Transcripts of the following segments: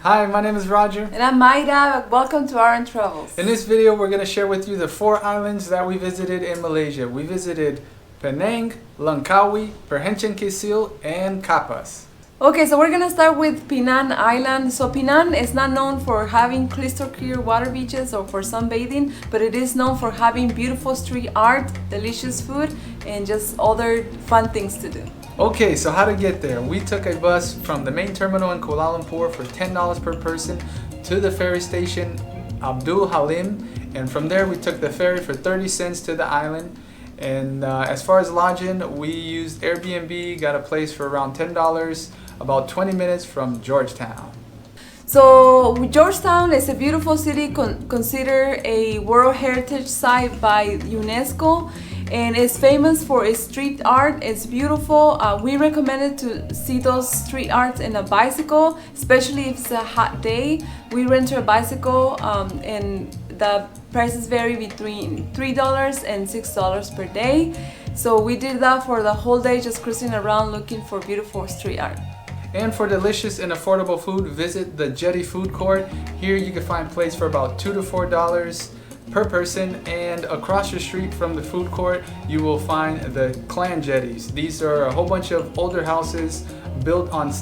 Hi, my name is Roger. And I'm Mayra. Welcome to Aaron Travels. In this video, we're going to share with you the 4 islands that we visited in Malaysia. We visited Penang, Langkawi, Perhentian Kecil, and Kapas. Okay, so we're gonna start with Penang Island. So Penang is not known for having crystal clear water beaches or for sunbathing, but it is known for having beautiful street art, delicious food, and just other fun things to do. Okay, so how to get there? We took a bus from the main terminal in Kuala Lumpur for $10 per person to the ferry station Abdul Halim, and from there we took the ferry for 30 cents to the island. And as far as lodging, we used Airbnb, got a place for around $10, about 20 minutes from Georgetown. So Georgetown is a beautiful city considered a World Heritage Site by UNESCO, and it's famous for its street art. It's beautiful. We recommended to see those street arts in a bicycle, especially if it's a hot day. We rented a bicycle and the prices vary between $3 and $6 per day. So we did that for the whole day, just cruising around looking for beautiful street art. And for delicious and affordable food, visit the Jetty food court. Here you can find plates for about $2 to $4 per person, and across the street from the food court you will find the Clan Jetties. These are a whole bunch of older houses built on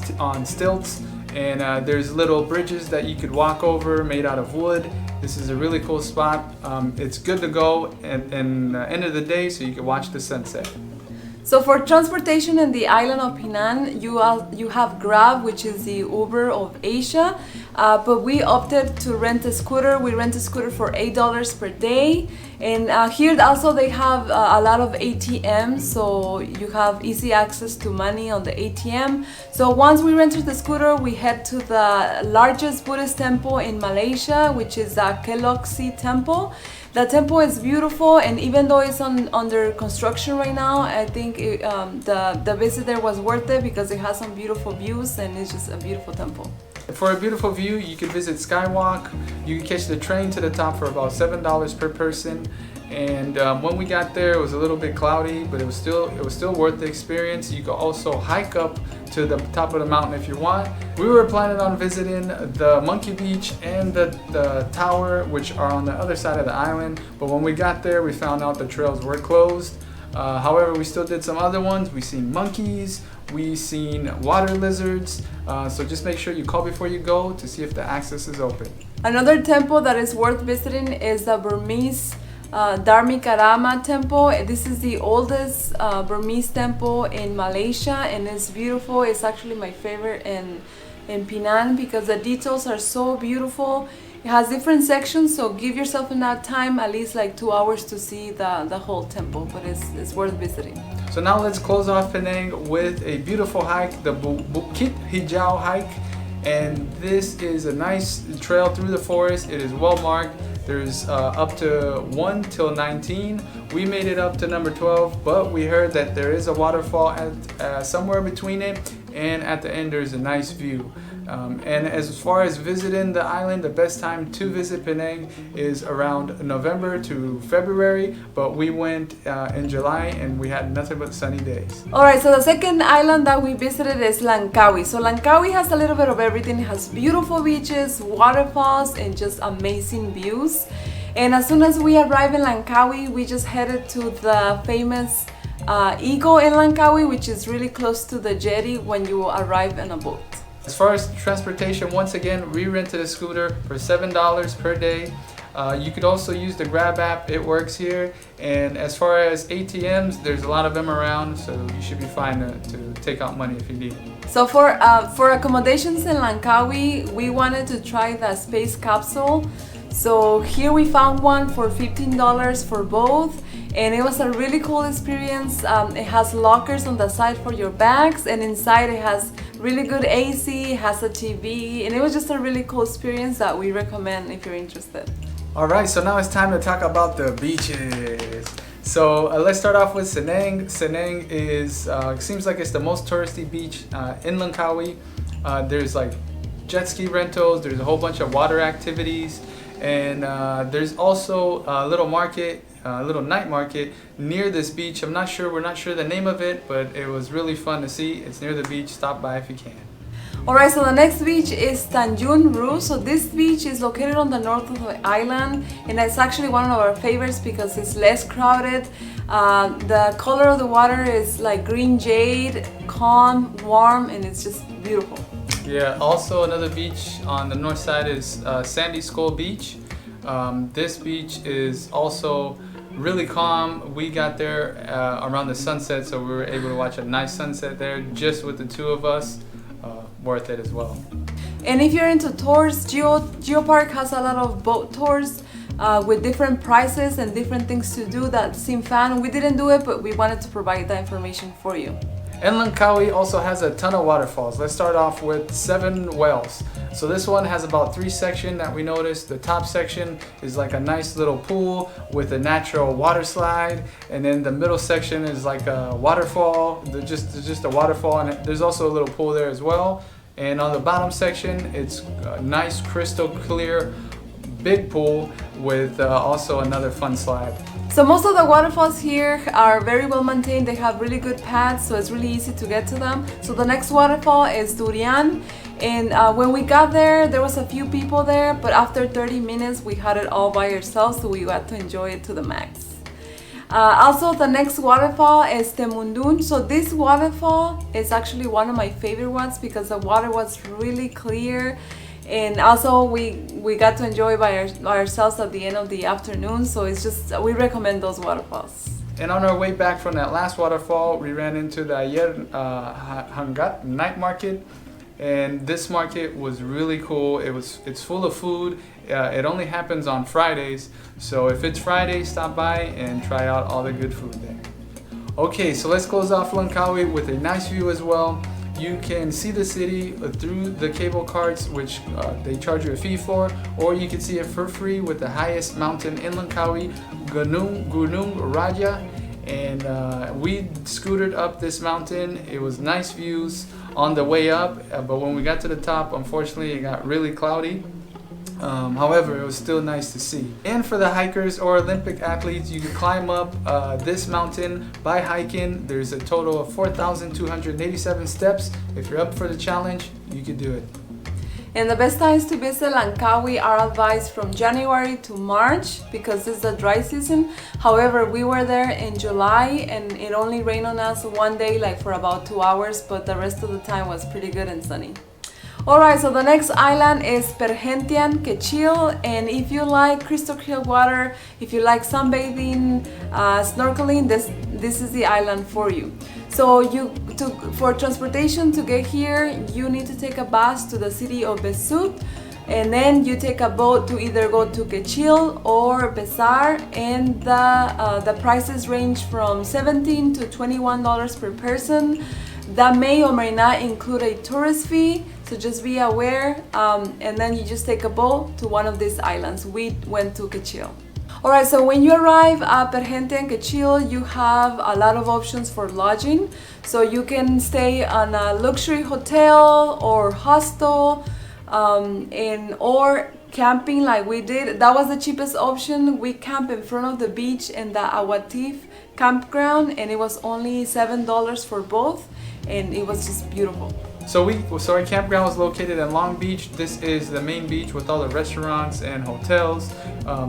stilts, and there's little bridges that you could walk over made out of wood. This is a really cool spot. It's good to go at the end of the day so you can watch the sunset. So for transportation in the island of Penang, you have Grab, which is the Uber of Asia, but we opted to rent a scooter. We rent a scooter for $8 per day, and here also they have a lot of ATMs, so you have easy access to money on the ATM. So once we rented the scooter, we head to the largest Buddhist temple in Malaysia, which is the Keloksi Temple. The temple is beautiful, and even though it's under construction right now, I think the visit there was worth it because it has some beautiful views and it's just a beautiful temple. For a beautiful view, you can visit Skywalk. You can catch the train to the top for about $7 per person. And when we got there, it was a little bit cloudy, but it was still worth the experience. You can also hike up to the top of the mountain if you want. We were planning on visiting the Monkey Beach and the tower, which are on the other side of the island, but when we got there we found out the trails were closed. However, we still did some other ones. We seen monkeys, we seen water lizards, so just make sure you call before you go to see if the access is open. Another temple that is worth visiting is the Burmese Dharmikarama Temple. This is the oldest Burmese temple in Malaysia, and it's beautiful. It's actually my favorite in Penang because the details are so beautiful. It has different sections, so give yourself enough time, at least like 2 hours to see the whole temple, but it's worth visiting. So now let's close off Penang with a beautiful hike, the Bukit Hijau hike. And this is a nice trail through the forest. It is well marked. There's up to 1 till 19. We made it up to number 12, but we heard that there is a waterfall at somewhere between it, and at the end there's a nice view. And as far as visiting the island, the best time to visit Penang is around November to February, but we went in July and we had nothing but sunny days. Alright, so the second island that we visited is Langkawi. So Langkawi has a little bit of everything. It has beautiful beaches, waterfalls, and just amazing views. And as soon as we arrived in Langkawi, we just headed to the famous Eagle in Langkawi, which is really close to the jetty when you arrive in a boat. As far as transportation, once again, we rented a scooter for $7 per day. You could also use the Grab app, it works here. And as far as ATMs, there's a lot of them around, so you should be fine to take out money if you need it. So for accommodations in Langkawi, we wanted to try the space capsule. So here we found one for $15 for both, and it was a really cool experience. It has lockers on the side for your bags, and inside it has really good AC, it has a TV, and it was just a really cool experience that we recommend if you're interested. Alright, so now it's time to talk about the beaches. So let's start off with Senang. Senang is seems like it's the most touristy beach in Langkawi. There's like jet ski rentals, there's a whole bunch of water activities, and there's also a little market, a little night market near this beach. We're not sure the name of it, but it was really fun to see. It's near the beach. Stop by if you can. Alright, so the next beach is Tanjung Rhu. So this beach is located on the north of the island, and it's actually one of our favorites because it's less crowded. The color of the water is like green jade, calm, warm, and it's just beautiful. Yeah, also another beach on the north side is Sandy Skull Beach. This beach is also really calm. We got there around the sunset, so we were able to watch a nice sunset there just with the two of us. Worth it as well. And if you're into tours, Geopark has a lot of boat tours with different prices and different things to do that seem fun. We didn't do it, but we wanted to provide that information for you. And Langkawi also has a ton of waterfalls. Let's start off with 7 wells. So this one has about 3 sections that we noticed. The top section is like a nice little pool with a natural water slide, and then the middle section is like a waterfall, just a waterfall, and there's also a little pool there as well. And on the bottom section, it's a nice crystal clear big pool with also another fun slide. So most of the waterfalls here are very well maintained. They have really good paths, so it's really easy to get to them. So the next waterfall is Durian, and when we got there, there was a few people there, but after 30 minutes we had it all by ourselves, so we got to enjoy it to the max. Also, the next waterfall is Temundun. So this waterfall is actually one of my favorite ones because the water was really clear. And also we got to enjoy by ourselves at the end of the afternoon, so it's just, we recommend those waterfalls. And on our way back from that last waterfall, we ran into the Ayer Hangat night market, and this market was really cool. It's full of food. It only happens on Fridays, so if it's Friday, stop by and try out all the good food there. Okay, so let's close off Langkawi with a nice view as well. You can see the city through the cable carts, which they charge you a fee for, or you can see it for free with the highest mountain in Langkawi, Gunung Raya. And we scootered up this mountain. It was nice views on the way up, but when we got to the top, unfortunately, it got really cloudy. However, it was still nice to see. And for the hikers or Olympic athletes, you can climb up this mountain by hiking. There's a total of 4,287 steps. If you're up for the challenge, you can do it. And the best times to visit Langkawi are advised from January to March because it's the dry season. However, we were there in July and it only rained on us one day, like for about 2 hours, but the rest of the time was pretty good and sunny. Alright, so the next island is Perhentian Kecil, and if you like crystal clear water, if you like sunbathing, snorkeling, this is the island for you. So for transportation to get here, you need to take a bus to the city of Besut, and then you take a boat to either go to Kecil or Besar, and the prices range from $17 to $21 per person. That may or may not include a tourist fee, so just be aware, and then you just take a boat to one of these islands. We went to Kecil. Alright, so when you arrive at Perhentian Kecil, you have a lot of options for lodging. So you can stay on a luxury hotel or hostel, or camping like we did. That was the cheapest option. We camped in front of the beach in the Awatif campground, and it was only $7 for both, and it was just beautiful. So our campground was located in Long Beach. This is the main beach with all the restaurants and hotels.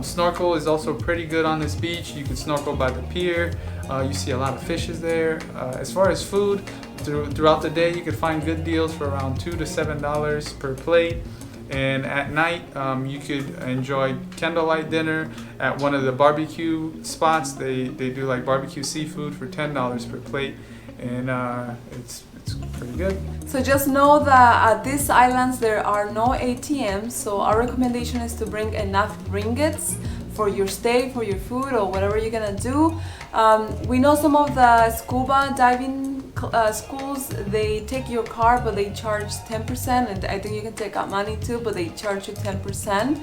Snorkel is also pretty good on this beach. You can snorkel by the pier. You see a lot of fishes there. As far as food, throughout the day you could find good deals for around $2 to $7 per plate. And at night, you could enjoy candlelight dinner at one of the barbecue spots. They do like barbecue seafood for $10 per plate, and it's pretty good. So just know that at these islands there are no ATMs, so our recommendation is to bring enough ringgits for your stay, for your food, or whatever you're gonna do. We know some of the scuba diving schools, they take your card but they charge 10%, and I think you can take out money too, but they charge you 10%.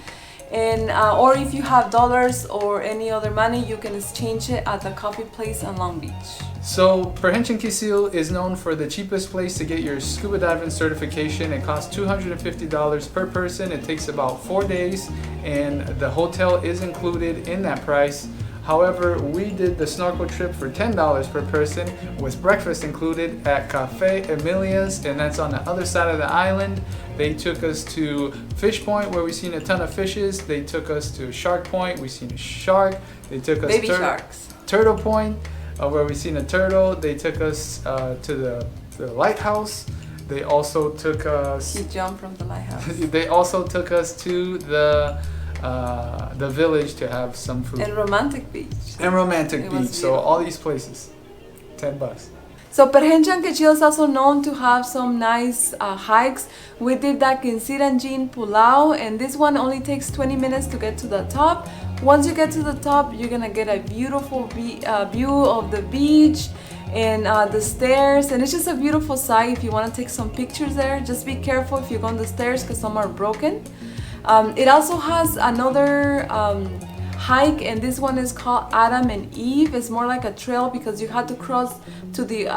And or if you have dollars or any other money, you can exchange it at the coffee place in Long Beach. So Perhentian Kecil is known for the cheapest place to get your scuba diving certification. It costs $250 per person. It takes about 4 days, and the hotel is included in that price. However, we did the snorkel trip for $10 per person with breakfast included at Cafe Emilia's, and that's on the other side of the island. They took us to Fish Point where we seen a ton of fishes. They took us to Shark Point, we seen a shark. They took us Baby sharks. Turtle Point, where we seen a turtle. They took us to the lighthouse. They also took us. He jumped from the lighthouse. They also took us to the village to have some food. And Romantic Beach. And Romantic It Beach. was So all these places, $10. So Perhentian Kecil is also known to have some nice hikes. We did that in Siranjin, Pulau, and this one only takes 20 minutes to get to the top. Once you get to the top, you're gonna get a beautiful view of the beach and the stairs, and it's just a beautiful sight. If you want to take some pictures there, just be careful if you go on the stairs because some are broken. It also has another hike, and this one is called Adam and Eve. It's more like a trail because you had to cross to the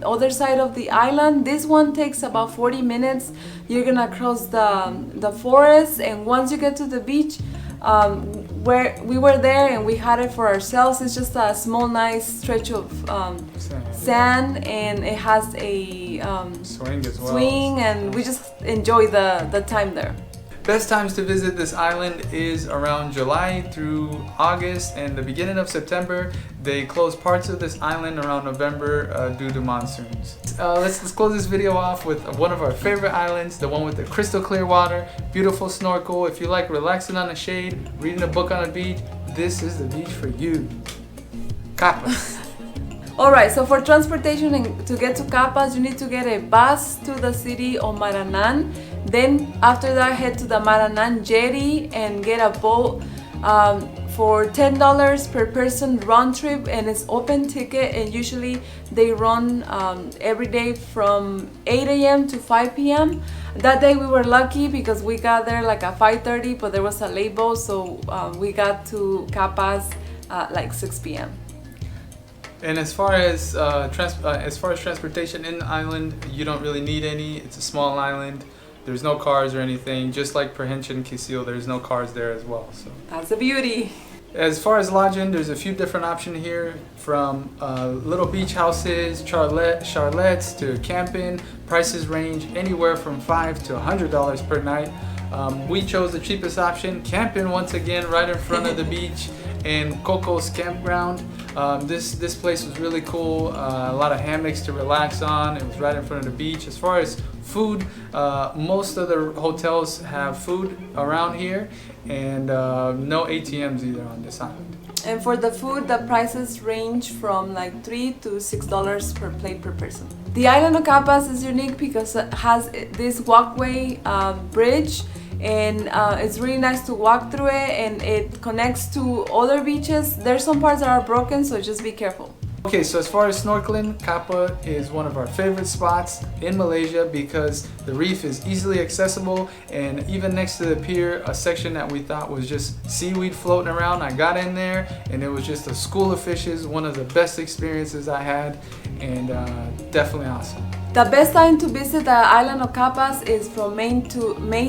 other side of the island. This one takes about 40 minutes. You're gonna cross the forest, and once you get to the beach, where we were there and we had it for ourselves, it's just a small nice stretch of sand, and it has a swing as well. swing, and we just enjoy the time there. Best times to visit this island is around July through August and the beginning of September. They close parts of this island around November due to monsoons. Let's close this video off with one of our favorite islands, the one with the crystal clear water, beautiful snorkel. If you like relaxing on the shade, reading a book on a beach, this is the beach for you. Kapas. Alright, so for transportation and to get to Kapas, you need to get a bus to the city of Maranan. Then after that, head to the Maranan Jetty and get a boat for $10 per person round trip, and it's open ticket, and usually they run every day from 8 a.m. to 5 p.m. That day we were lucky because we got there like at 5:30, but there was a late boat, so we got to Kapas like 6 p.m. And as far as transportation in the island, you don't really need any. It's a small island. There's no cars or anything. Just like Perhentian Kecil, there's no cars there as well. So That's the beauty. as far as lodging, there's a few different options here, from little beach houses, charlettes to camping. Prices range anywhere from $5 to $100 per night. We chose the cheapest option, camping once again right in front of the beach in Koko's campground. This place was really cool. A lot of hammocks to relax on. It was right in front of the beach. As far as food, most of the hotels have food around here, and no ATMs either on this island. And for the food, the prices range from like $3 to $6 per plate per person. The island of Kapas is unique because it has this walkway bridge, and it's really nice to walk through it, and it connects to other beaches. There's some parts that are broken, so just be careful. Okay, so as far as snorkeling, Kapa is one of our favorite spots in Malaysia because the reef is easily accessible, and even next to the pier, a section that we thought was just seaweed floating around. I got in there and it was just a school of fishes, one of the best experiences I had, and definitely awesome. The best time to visit the island of Kapas is from May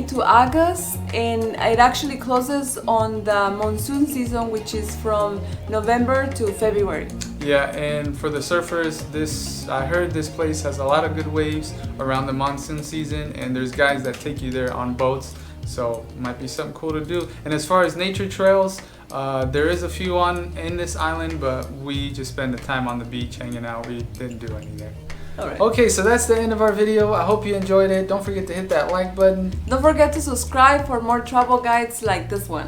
to August, and it actually closes on the monsoon season, which is from November to February. Yeah, and for the surfers, I heard this place has a lot of good waves around the monsoon season, and there's guys that take you there on boats, so it might be something cool to do. And as far as nature trails, there is a few in this island, but we just spend the time on the beach hanging out. We didn't do any there. Alright. Okay, so that's the end of our video. I hope you enjoyed it. Don't forget to hit that like button. Don't forget to subscribe for more travel guides like this one.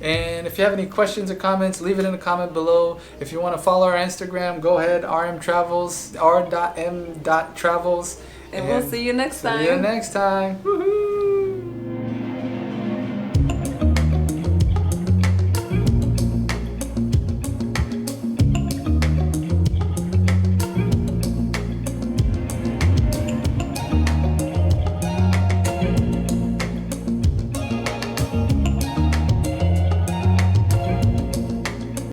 And if you have any questions or comments, leave it in the comment below. If you want to follow our Instagram, go ahead, r.m.travels. And we'll see you next time. See you next time. Woohoo!